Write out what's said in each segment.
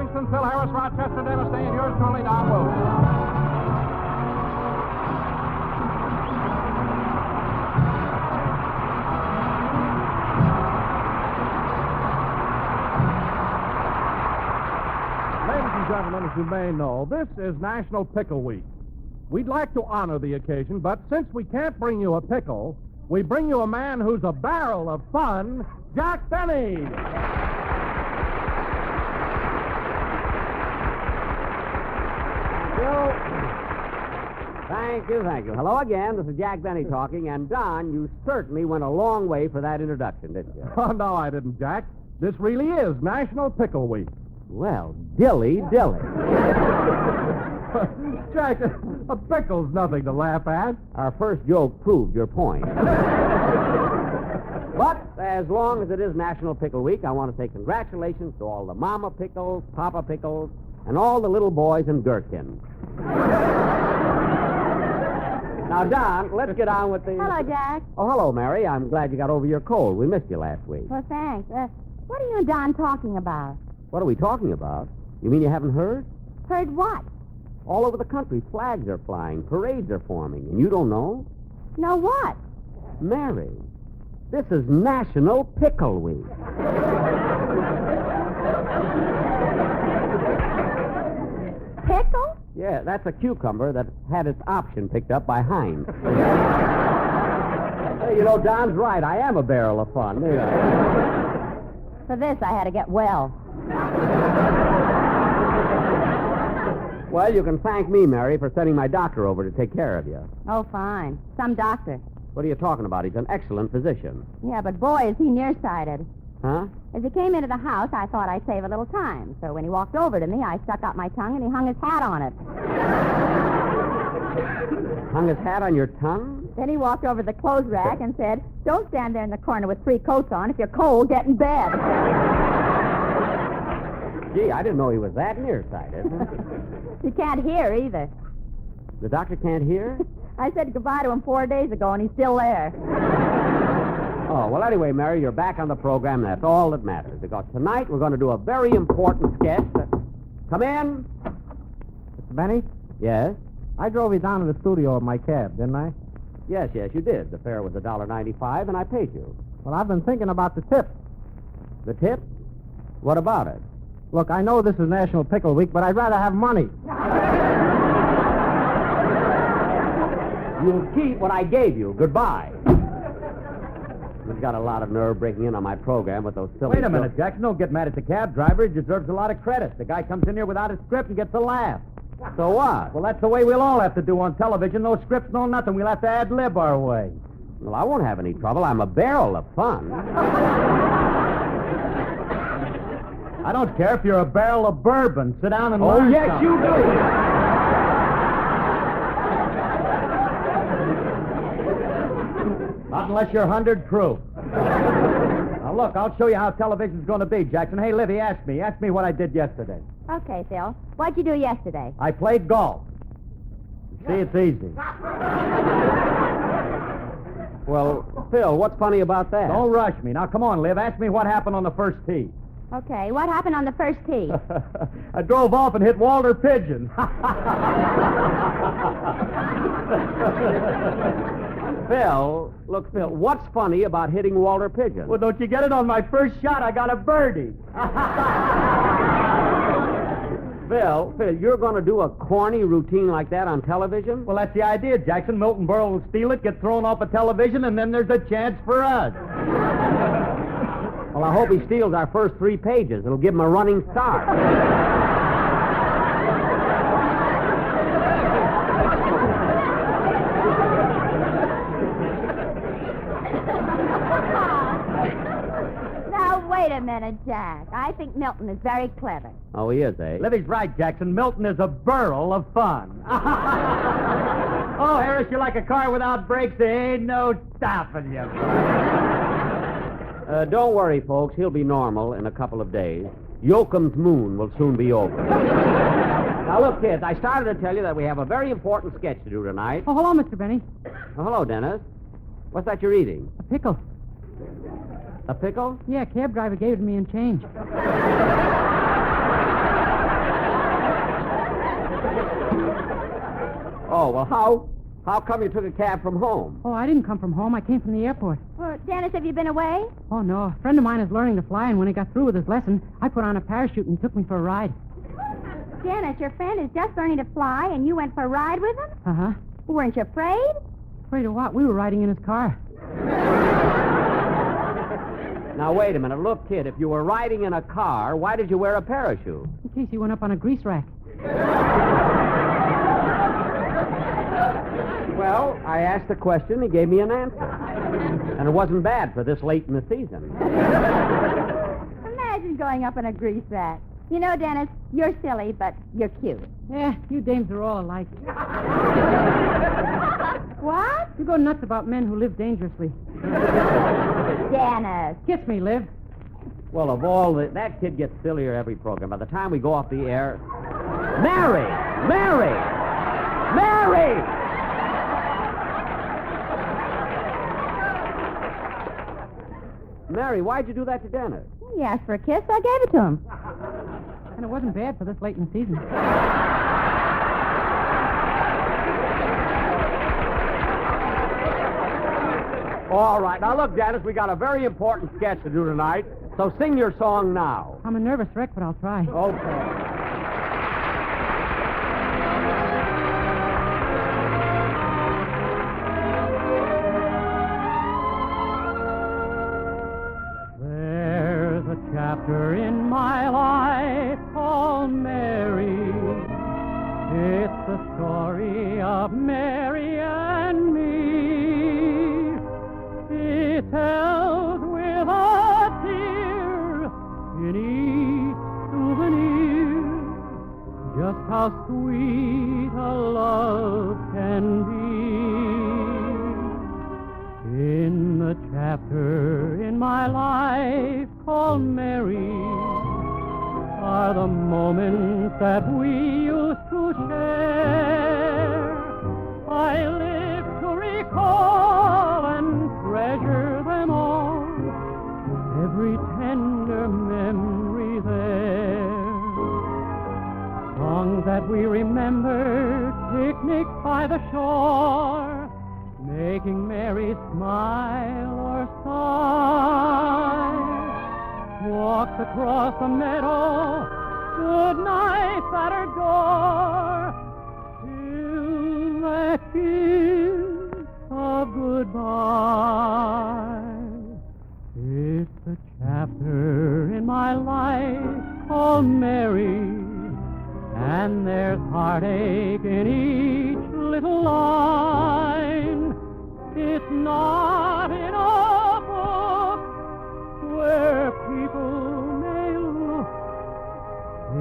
Kingston, Phil Harris, Rochester, Dennis Day, and yours truly, Don Wilson. Gentlemen, as you may know, this is National Pickle Week. We'd like to honor the occasion, but since we can't bring you a pickle, we bring you a man who's a barrel of fun, Jack Benny. Thank you. Hello again. This is Jack Benny talking, and Don, you certainly went a long way for that introduction, didn't you? Oh, no, I didn't, Jack. This really is National Pickle Week. Well, dilly. Jack, a pickle's nothing to laugh at. Our first joke proved your point. But as long as it is National Pickle Week, I want to say congratulations to all the Mama Pickles, Papa Pickles, and all the little boys and gherkins. Now, Don, let's get on with the... Hello, Jack. Oh, hello, Mary. I'm glad you got over your cold. We missed you last week. Well, thanks. What are you and Don talking about? What are we talking about? You mean you haven't heard? Heard what? All over the country, flags are flying, parades are forming, and you don't know? Know what? Mary, this is National Pickle Week. Pickle? Yeah, that's a cucumber that had its option picked up by Heinz. Hey, you know, Don's right. I am a barrel of fun. For this, I had to get well. Well, you can thank me, Mary, for sending my doctor over to take care of you. Oh, fine. Some doctor. What are you talking about? He's an excellent physician. Yeah, but boy, is he nearsighted. Huh? As he came into the house, I thought I'd save a little time. So when he walked over to me, I stuck out my tongue and he hung his hat on it. Hung his hat on your tongue? Then he walked over to the clothes rack and said, "Don't stand there in the corner with 3 coats on. If you're cold, get in bed." Gee, I didn't know he was that nearsighted. He can't hear either. The doctor can't hear? I said goodbye to him 4 days ago, and he's still there. Oh, well, anyway, Mary, you're back on the program. That's all that matters. Because tonight we're going to do a very important sketch. Come in. Mr. Benny, Yes? I drove you down to the studio in my cab, didn't I? Yes, you did. The fare was $1.95, and I paid you. Well, I've been thinking about the tip. The tip? What about it? Look, I know this is National Pickle Week, but I'd rather have money. You'll keep what I gave you. Goodbye. You've got a lot of nerve breaking in on my program with those silly... Wait a minute, Jackson. Don't get mad at the cab driver. He deserves a lot of credit. The guy comes in here without a script and gets a laugh. So what? Well, that's the way we'll all have to do on television. No scripts, no nothing. We'll have to ad-lib our way. Well, I won't have any trouble. I'm a barrel of fun. I don't care if you're a barrel of bourbon. Sit down and learn yes, something. you do. Not unless you're 100 proof. Now, look, I'll show you how television's going to be, Jackson. Hey, Livy, ask me. Ask me what I did yesterday. Okay, Phil. What'd you do yesterday? I played golf. See, it's easy. Well, Phil, what's funny about that? Don't rush me. Now, come on, Liv. Ask me what happened on the first tee. Okay, what happened on the first tee? I drove off and hit Walter Pigeon. Phil, look, Phil, what's funny about hitting Walter Pigeon? Well, don't you get it? On my first shot, I got a birdie. Phil, you're going to do a corny routine like that on television? Well, that's the idea, Jackson. Milton Berle will steal it, get thrown off of television, and then there's a chance for us. Well, I hope he steals our first 3 pages. It'll give him a running start. Wait a minute, Jack. I think Milton is very clever. Oh, he is, eh? Livy's right, Jackson. Milton is a barrel of fun. Oh, Harris, you're like a car without brakes. There ain't no stopping you. Don't worry, folks. He'll be normal in a couple of days. Yoakum's moon will soon be over. Now, look, kids, I started to tell you that we have a very important sketch to do tonight. Oh, hello, Mr. Benny. Oh, hello, Dennis. What's that you're eating? A pickle. A pickle? Yeah, cab driver gave it to me in change. Oh, well, how come you took a cab from home? Oh, I didn't come from home. I came from the airport. Well, Dennis, have you been away? Oh, no. A friend of mine is learning to fly, and when he got through with his lesson, I put on a parachute and he took me for a ride. Dennis, your friend is just learning to fly, and you went for a ride with him? Uh-huh. Weren't you afraid? Afraid of what? We were riding in his car. Now, wait a minute. Look, kid, if you were riding in a car, why did you wear a parachute? In case he went up on a grease rack. Well, I asked the question, he gave me an answer. And it wasn't bad for this late in the season. Imagine going up in a grease rack. You know, Dennis, you're silly, but you're cute. Yeah, you dames are all alike. What? You go nuts about men who live dangerously. Dennis. Kiss me, Liv. Well, of all that kid gets sillier every program. By the time we go off the air... Mary! Mary! Mary! Mary, why'd you do that to Dennis? He asked for a kiss, I gave it to him. And it wasn't bad for this late in the season. All right. Now, look, Dennis, we got a very important sketch to do tonight, so sing your song now. I'm a nervous wreck, but I'll try. Okay. There's a chapter in my life called Mary. It's the story of Mary and me. It tells with a tear in each souvenir just how sweet a love can be. In the chapter in my life called Mary are the moments that we used to share. I live to recall and treasure them all, every tender memory there. Songs that we remember, picnics by the shore, making Mary smile or sigh. Walks across the meadow, good nights at her door, till that kiss of goodbye. It's a chapter in my life called Mary, and there's heartache in each little line. It's not in a book where people may look.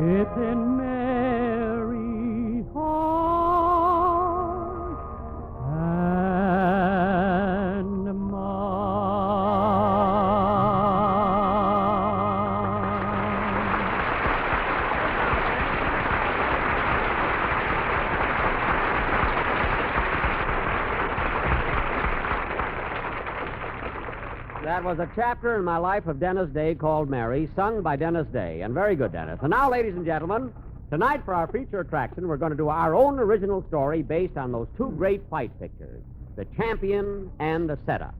It's in Mary's heart and That was a chapter in my life of Dennis Day called Mary, sung by Dennis Day. And very good, Dennis. And now, ladies and gentlemen, tonight for our feature attraction, we're going to do our own original story based on those two great fight pictures, The Champion and The Setup.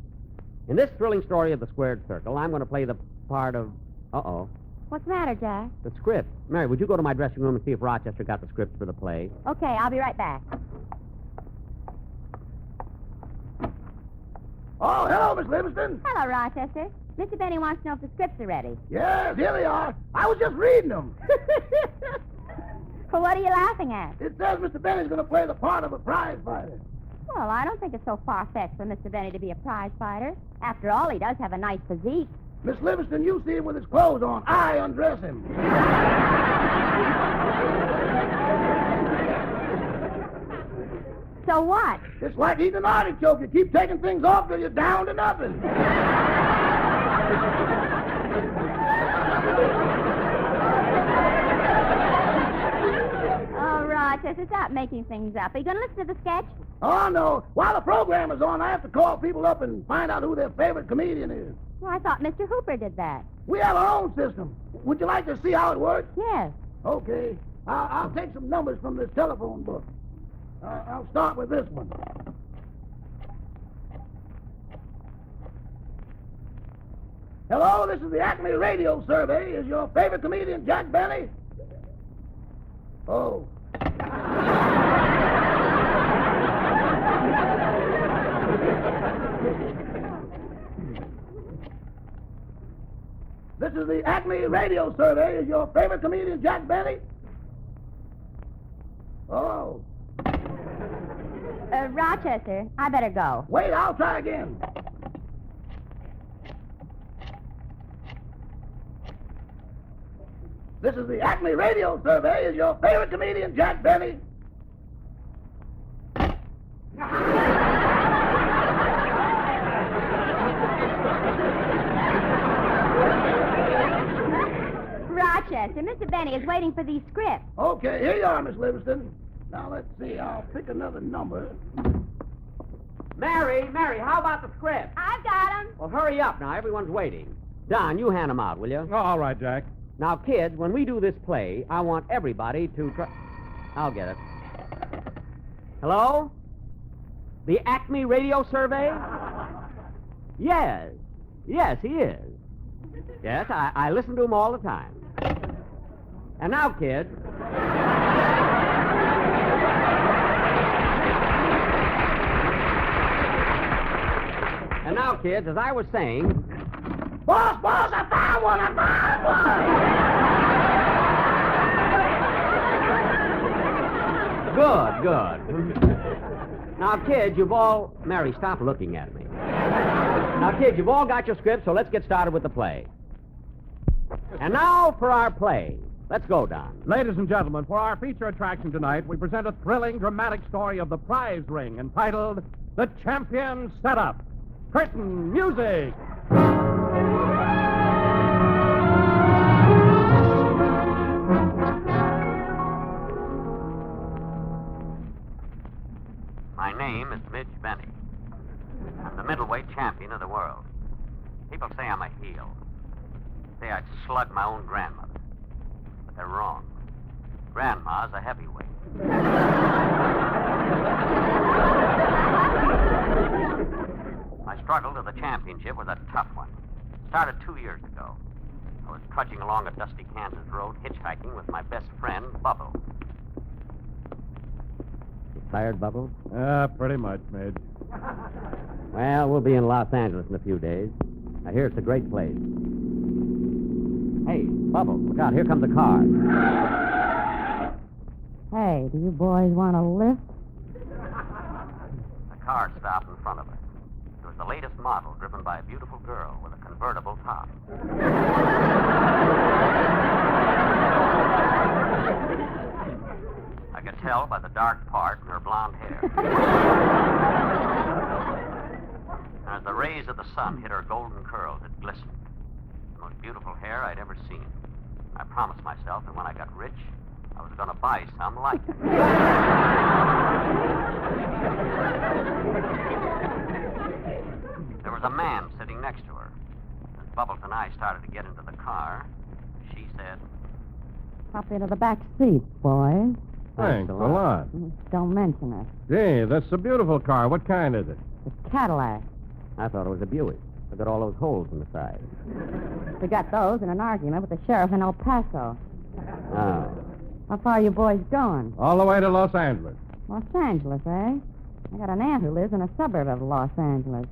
In this thrilling story of The Squared Circle, I'm going to play the part of... Uh-oh. What's the matter, Jack? The script. Mary, would you go to my dressing room and see if Rochester got the script for the play? Okay, I'll be right back. Oh, hello, Miss Livingston. Hello, Rochester. Mr. Benny wants to know if the scripts are ready. Yes, here they are. I was just reading them. Well, what are you laughing at? It says Mr. Benny's going to play the part of a prize fighter. Well, I don't think it's so far-fetched for Mr. Benny to be a prize fighter. After all, he does have a nice physique. Miss Livingston, you see him with his clothes on. I undress him. So what? It's like eating an artichoke. You keep taking things off till you're down to nothing. Oh, Rochester, stop making things up. Are you going to listen to the sketch? Oh, no. While the program is on, I have to call people up and find out who their favorite comedian is. Well, I thought Mr. Hooper did that. We have our own system. Would you like to see how it works? Yes. Okay. I'll take some numbers from this telephone book. I'll start with this one. Hello, this is the Acme Radio Survey. Is your favorite comedian Jack Benny? Oh. This is the Acme Radio Survey. Is your favorite comedian Jack Benny? Oh. Rochester, I better go. Wait, I'll try again. This is the Acme Radio Survey. Is your favorite comedian Jack Benny? Rochester, Mr. Benny is waiting for these scripts. Okay, here you are, Miss Livingston. Now, let's see. I'll pick another number. Mary, how about the script? I've got 'em. Well, hurry up now. Everyone's waiting. Don, you hand them out, will you? Oh, all right, Jack. Now, kids, when we do this play, I want everybody to try... I'll get it. Hello? The Acme Radio Survey? Yes. Yes, he is. Yes, I listen to him all the time. And now, kids... And now, kids, as I was saying... Boss, I found one! Good. Now, kids, you've all... Mary, stop looking at me. Now, kids, you've all got your scripts, so let's get started with the play. And now for our play. Let's go, Don. Ladies and gentlemen, for our feature attraction tonight, we present a thrilling, dramatic story of the prize ring entitled The Champion Setup. Curtain music. My name is Midge Benny. I'm the middleweight champion of the world. People say I'm a heel. Say I'd slug my own grandmother. But they're wrong. Grandma's a heavyweight. My struggle to the championship was a tough one. Started 2 years ago. I was trudging along a dusty Kansas road, hitchhiking with my best friend, Bubble. You tired, Bubble? Pretty much, Midge. Well, we'll be in Los Angeles in a few days. I hear it's a great place. Hey, Bubble, look out. Here comes a car. Hey, do you boys want a lift? The car stopped in front of us. It was the latest model, driven by a beautiful girl with a convertible top. I could tell by the dark part in her blonde hair. And as the rays of the sun hit her golden curls, it glistened. The most beautiful hair I'd ever seen. I promised myself that when I got rich, I was going to buy some like it. There was a man sitting next to her. As Bubbles and I started to get into the car, she said, Hop into the back seat, boys. Thanks a lot. Don't mention it. Gee, that's a beautiful car. What kind is it? It's Cadillac. I thought it was a Buick. Look at all those holes in the side. We got those in an argument with the sheriff in El Paso. Oh. How far are you boys going? All the way to Los Angeles. Los Angeles, eh? I got an aunt who lives in a suburb of Los Angeles.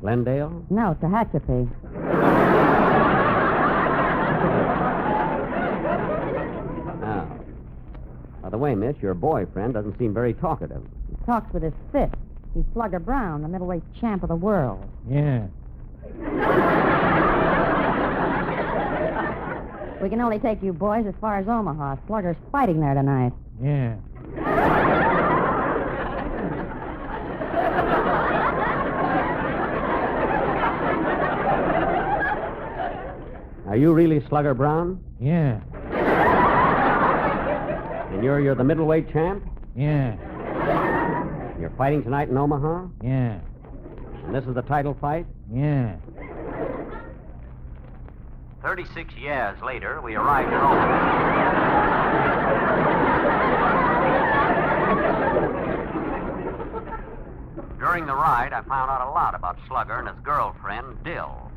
Glendale? No, Tehachapi. Oh. By the way, miss, your boyfriend doesn't seem very talkative. He talks with his fist. He's Slugger Brown, the middleweight champ of the world. Yeah. We can only take you boys as far as Omaha. Slugger's fighting there tonight. Yeah. Are you really Slugger Brown? Yeah. And you're the middleweight champ? Yeah. You're fighting tonight in Omaha? Yeah. And this is the title fight? Yeah. 36 years later, we arrived in Omaha. during the ride, I found out a lot about Slugger and his girlfriend, Dill.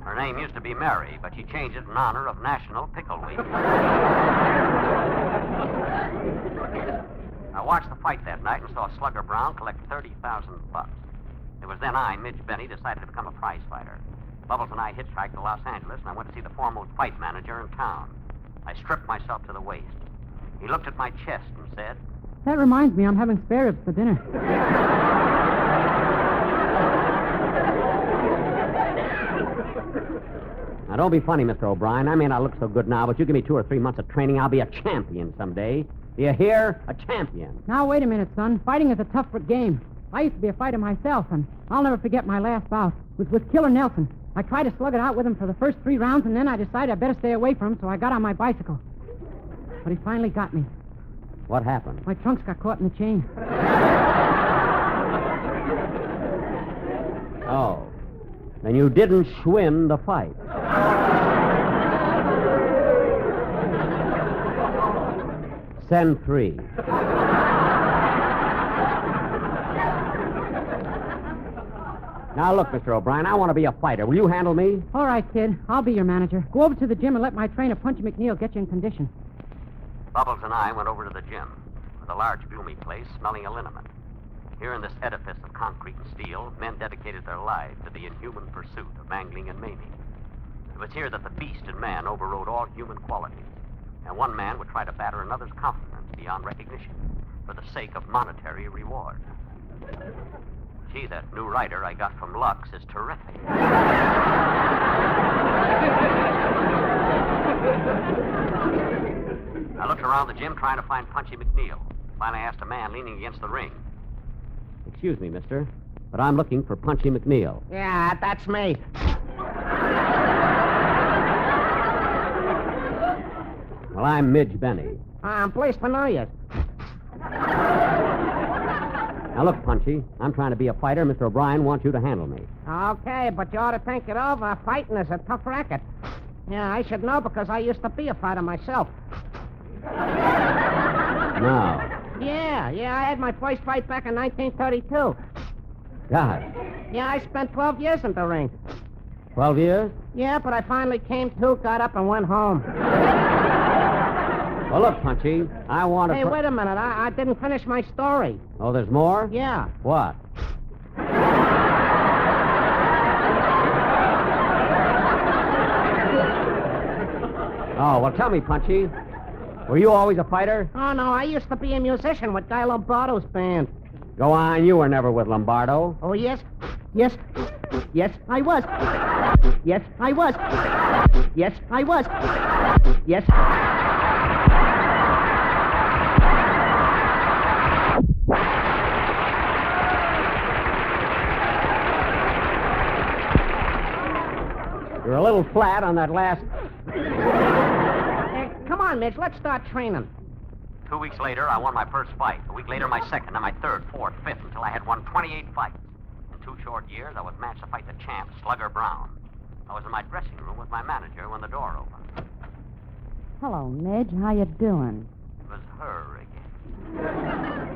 Her name used to be Mary, but she changed it in honor of National Pickle Week. I watched the fight that night and saw Slugger Brown collect $30,000. It was then I, Midge Benny, decided to become a prize fighter. Bubbles and I hitchhiked to Los Angeles, and I went to see the foremost fight manager in town. I stripped myself to the waist. He looked at my chest and said, That reminds me, I'm having spare ribs for dinner. Now, don't be funny, Mr. O'Brien. I may not look so good now, but you give me 2 or 3 months of training, I'll be a champion someday. Do you hear? A champion. Now, wait a minute, son. Fighting is a tough game. I used to be a fighter myself, and I'll never forget my last bout. It was with Killer Nelson. I tried to slug it out with him for the first 3 rounds, and then I decided I better stay away from him, so I got on my bicycle. But he finally got me. What happened? My trunks got caught in the chain. Oh. Then you didn't schwinn the fight. Send 3. Now, look, Mr. O'Brien, I want to be a fighter. Will you handle me? All right, kid. I'll be your manager. Go over to the gym and let my trainer, Punchy McNeil, get you in condition. Bubbles and I went over to the gym, with a large, gloomy place smelling of liniment. Here in this edifice of concrete and steel, men dedicated their lives to the inhuman pursuit of mangling and maiming. It was here that the beast in man overrode all human qualities, and one man would try to batter another's confidence beyond recognition for the sake of monetary reward. Gee, that new writer I got from Lux is terrific. I looked around the gym trying to find Punchy McNeil. Finally asked a man leaning against the ring. Excuse me, mister, but I'm looking for Punchy McNeil. Yeah, that's me. Well, I'm Midge Benny. I'm pleased to know you. Now, look, Punchy, I'm trying to be a fighter. Mr. O'Brien wants you to handle me. Okay, but you ought to think it over. Fighting is a tough racket. Yeah, I should know because I used to be a fighter myself. No. Yeah, I had my first fight back in 1932. God. Yeah, I spent 12 years in the ring. 12 years? Yeah, but I finally came to, got up, and went home. Well, look, Punchy, I want to... Hey, wait a minute. I didn't finish my story. Oh, there's more? Yeah. What? Oh, well, tell me, Punchy. Were you always a fighter? Oh, no, I used to be a musician with Guy Lombardo's band. Go on, you were never with Lombardo. Oh, yes? Yes, I was. Yes, I was. Yes, I was. Yes. You're a little flat on that last... Hey, come on, Midge, let's start training. 2 weeks later, I won my first fight. A week later, my second, and my third, fourth, fifth, until I had won 28 fights. In 2 short years, I was matched to fight the champ, Slugger Brown. I was in my dressing room with my manager when the door opened. Hello, Midge. How you doing? It was her again.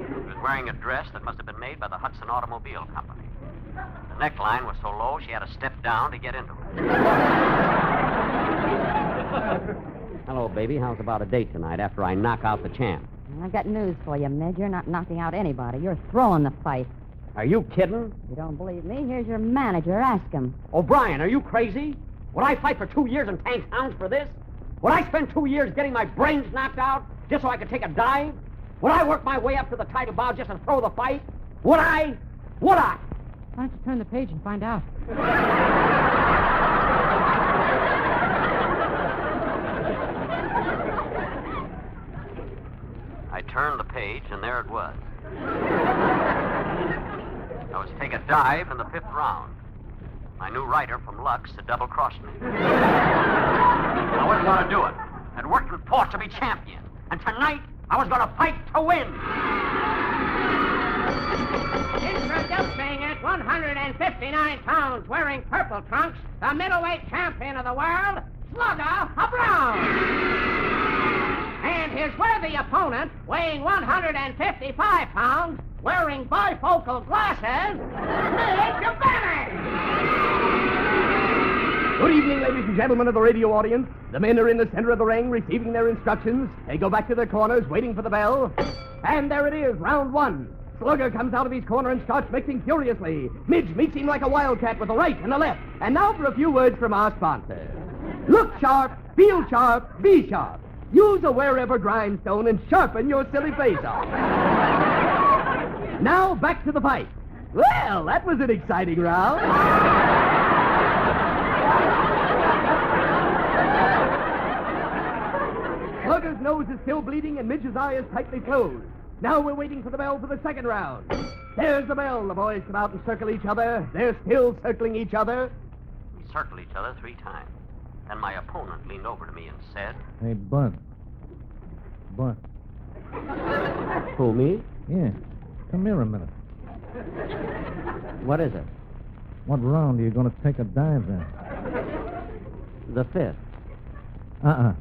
She was wearing a dress that must have been made by the Hudson Automobile Company. The neckline was so low, she had to step down to get into it. Hello, baby. How's about a date tonight after I knock out the champ? I've got news for you, Midge. You're not knocking out anybody. You're throwing the fight. Are you kidding? You don't believe me? Here's your manager. Ask him. O'Brien, are you crazy? Would I fight for 2 years and tank hounds for this? Would I spend 2 years getting my brains knocked out just so I could take a dive? Would I work my way up to the title bout just to throw the fight? Would I? Would I? Why don't you turn the page and find out? I turned the page, and there it was. I was to take a dive in the 5th round. My new writer from Lux had double-crossed me. I wasn't going to do it. I'd worked and fought to be champion. And tonight, I was going to fight to win. Introducing at 159 pounds, wearing purple trunks, the middleweight champion of the world, Slugger Brown. And his worthy opponent, weighing 155 pounds, wearing bifocal glasses, Midge Benny! Good evening, ladies and gentlemen of the radio audience. The men are in the center of the ring receiving their instructions. They go back to their corners waiting for the bell. And there it is, round one. Slugger comes out of his corner and starts mixing furiously. Midge meets him like a wildcat with a right and a left. And now for a few words from our sponsor. Look sharp, feel sharp, be sharp. Use a wherever grindstone and sharpen your silly face off. Now back to the fight. Well, that was an exciting round. Slugger's nose is still bleeding and Midge's eye is tightly closed. Now we're waiting for the bell for the second round. There's the bell. The boys come out and circle each other. They're still circling each other. We circled each other 3 times. Then my opponent leaned over to me and said... Hey, Bud. Bud. Who, me? Yeah. Come here a minute. What is it? What round are you going to take a dive in? The 5th. Uh-uh.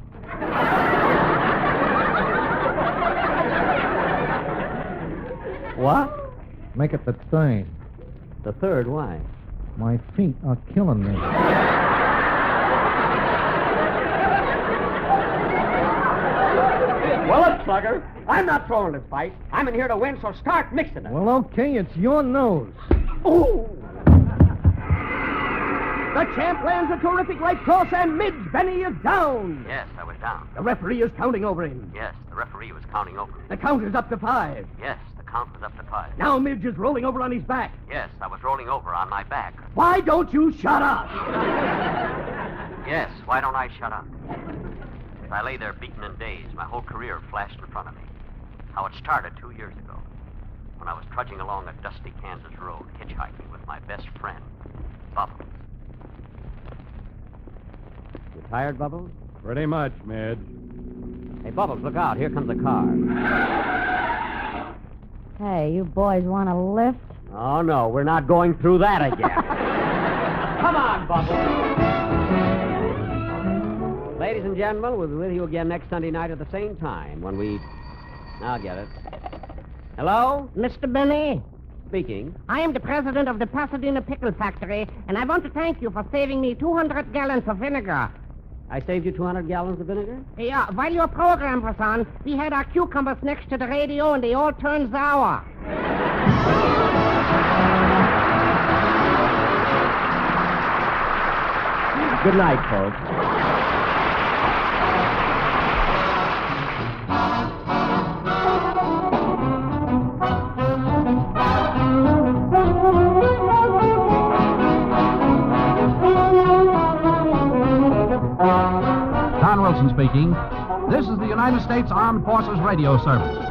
What? Make it the third. The 3rd, why? My feet are killing me. Well, look, Slugger, I'm not throwing this fight. I'm in here to win, so start mixing it. Well, okay, it's your nose. Ooh! The champ lands a terrific right cross and Midge Benny is down. Yes, I was down. The referee is counting over him. Yes, the referee was counting over. The count is up to 5. Yes, the count was up to 5. Now Midge is rolling over on his back. Yes, I was rolling over on my back. Why don't you shut up? Yes, why don't I shut up? As I lay there beaten and dazed, my whole career flashed in front of me. How it started 2 years ago, when I was trudging along a dusty Kansas road, hitchhiking with my best friend, Bubbles. You tired, Bubbles? Pretty much, Midge. Hey, Bubbles, look out. Here comes a car. Hey, you boys want a lift? Oh, no, we're not going through that again. Come on, Bubbles. Ladies and gentlemen, we'll be with you again next Sunday night at the same time when we... I'll get it. Hello? Mr. Benny, Speaking. I am the president of the Pasadena Pickle Factory, and I want to thank you for saving me 200 gallons of vinegar. I saved you 200 gallons of vinegar? Yeah, while your program was on, we had our cucumbers next to the radio, and they all turned sour. Good night, folks. Don Wilson speaking. This is the United States Armed Forces Radio Service.